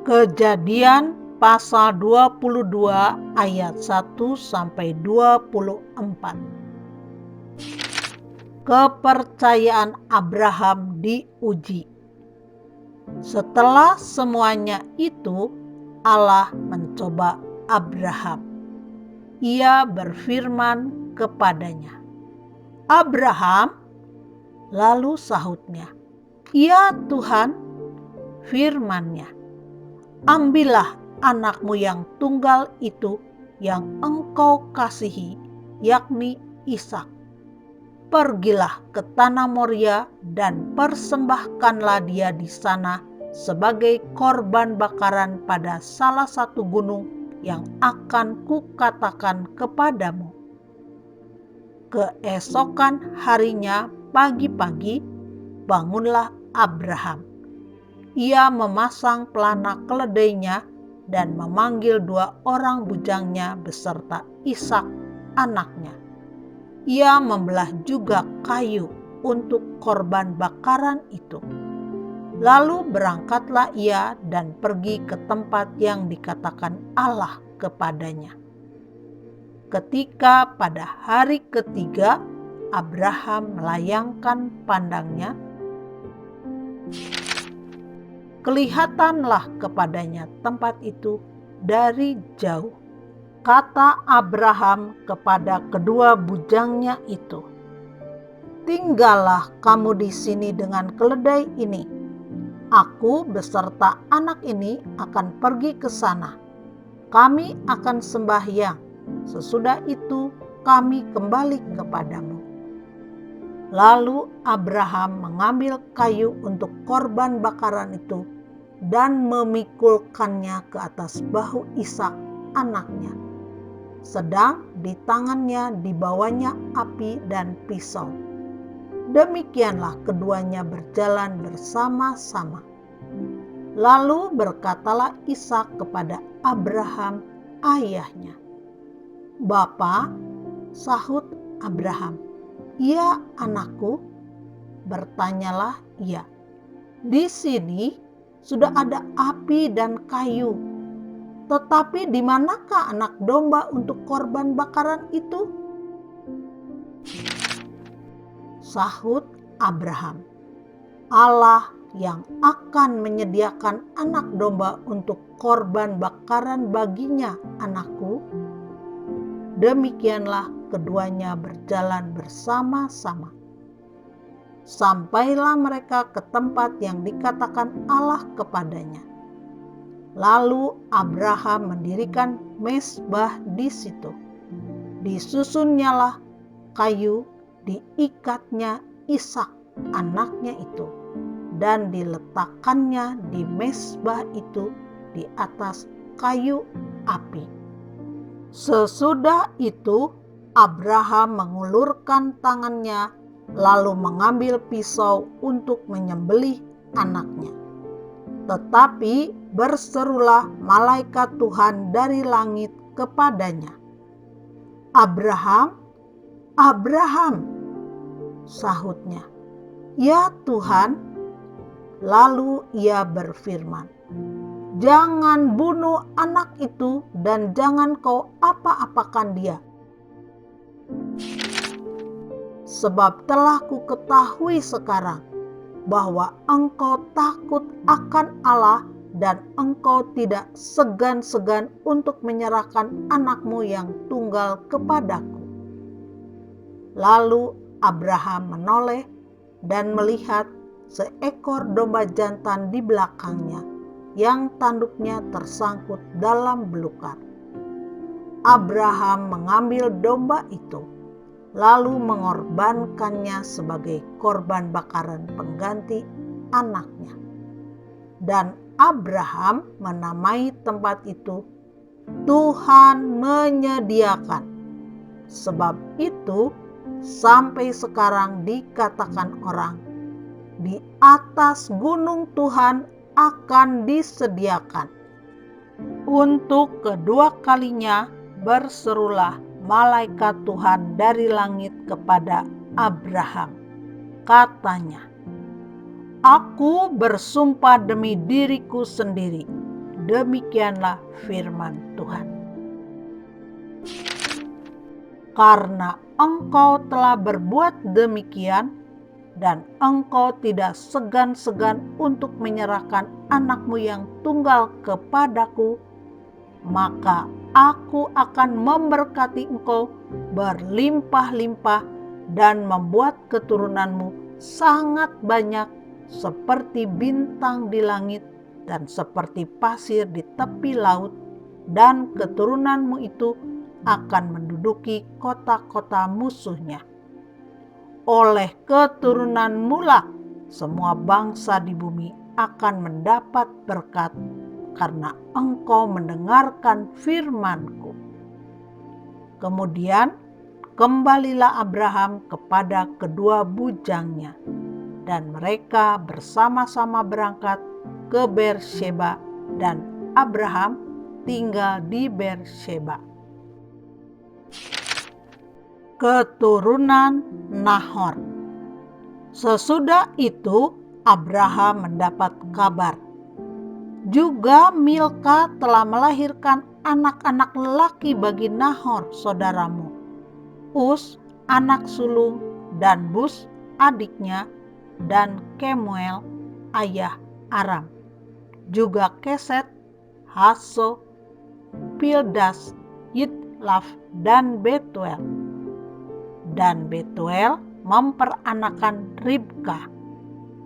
Kejadian pasal 22 ayat 1-24. Kepercayaan Abraham diuji. Setelah semuanya itu, Allah mencoba Abraham. Ia berfirman kepadanya, "Abraham." Lalu sahutnya, "Ya Tuhan." Firman-Nya, "Ambillah anakmu yang tunggal itu yang engkau kasihi, yakni Ishak. Pergilah ke tanah Moria dan persembahkanlah dia di sana sebagai korban bakaran pada salah satu gunung yang akan kukatakan kepadamu." Keesokan harinya pagi-pagi bangunlah Abraham. Ia memasang pelana keledainya dan memanggil 2 orang bujangnya beserta Ishak anaknya. Ia membelah juga kayu untuk korban bakaran itu. Lalu berangkatlah ia dan pergi ke tempat yang dikatakan Allah kepadanya. Ketika pada hari ketiga Abraham melayangkan pandangnya, kelihatanlah kepadanya tempat itu dari jauh. Kata Abraham kepada kedua bujangnya itu, "Tinggallah kamu di sini dengan keledai ini. Aku beserta anak ini akan pergi ke sana. Kami akan sembahyang. Sesudah itu kami kembali kepadamu." Lalu Abraham mengambil kayu untuk korban bakaran itu dan memikulkannya ke atas bahu Ishak anaknya. Sedang di tangannya dibawanya api dan pisau. Demikianlah keduanya berjalan bersama-sama. Lalu berkatalah Ishak kepada Abraham ayahnya, "Bapa." Sahut Abraham, "Ya anakku." Bertanyalah ia, "Di sini sudah ada api dan kayu, tetapi di manakah anak domba untuk korban bakaran itu?" Sahut Abraham, "Allah yang akan menyediakan anak domba untuk korban bakaran baginya, anakku." Demikianlah keduanya berjalan bersama-sama. Sampailah mereka ke tempat yang dikatakan Allah kepadanya. Lalu Abraham mendirikan mezbah di situ. Disusunnyalah kayu, diikatnya Ishak anaknya itu, dan diletakkannya di mezbah itu di atas kayu api. Sesudah itu Abraham mengulurkan tangannya lalu mengambil pisau untuk menyembelih anaknya. Tetapi berserulah malaikat Tuhan dari langit kepadanya, "Abraham, Abraham." Sahutnya, "Ya Tuhan." Lalu ia berfirman, "Jangan bunuh anak itu dan jangan kau apa-apakan dia. Sebab telah kuketahui sekarang bahwa engkau takut akan Allah dan engkau tidak segan-segan untuk menyerahkan anakmu yang tunggal kepadaku." Lalu Abraham menoleh dan melihat seekor domba jantan di belakangnya yang tanduknya tersangkut dalam belukar. Abraham mengambil domba itu, lalu mengorbankannya sebagai korban bakaran pengganti anaknya. Dan Abraham menamai tempat itu Tuhan menyediakan. Sebab itu sampai sekarang dikatakan orang, di atas gunung Tuhan akan disediakan. Untuk kedua kalinya berserulah malaikat Tuhan dari langit kepada Abraham. Katanya, "Aku bersumpah demi diriku sendiri, Demikianlah firman Tuhan. Karena engkau telah berbuat demikian, dan engkau tidak segan-segan untuk menyerahkan anakmu yang tunggal kepadaku, maka aku akan memberkati engkau berlimpah-limpah dan membuat keturunanmu sangat banyak seperti bintang di langit dan seperti pasir di tepi laut, dan keturunanmu itu akan menduduki kota-kota musuhnya. Oleh keturunanmu lah semua bangsa di bumi akan mendapat berkat, karena engkau mendengarkan firman-Ku. Kemudian kembalilah Abraham kepada kedua bujangnya, dan mereka bersama-sama berangkat ke Beersheba, dan Abraham tinggal di Beersheba. Keturunan Nahor. Sesudah itu Abraham mendapat kabar, juga Milka telah melahirkan anak-anak lelaki bagi Nahor saudaramu, Us anak sulung, dan Bus adiknya, dan Kemuel ayah Aram, juga Keset, Haso, Pildas, Yitlaf, dan Betuel. Dan Betuel memperanakan Ribka.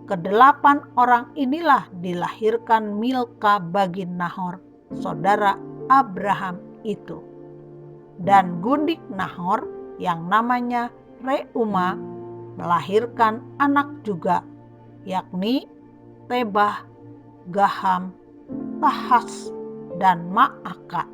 Kedelapan orang inilah dilahirkan Milka bagi Nahor, saudara Abraham itu. Dan gundik Nahor yang namanya Reuma melahirkan anak juga, yakni Tebah, Gaham, Tahas, dan Ma'aka.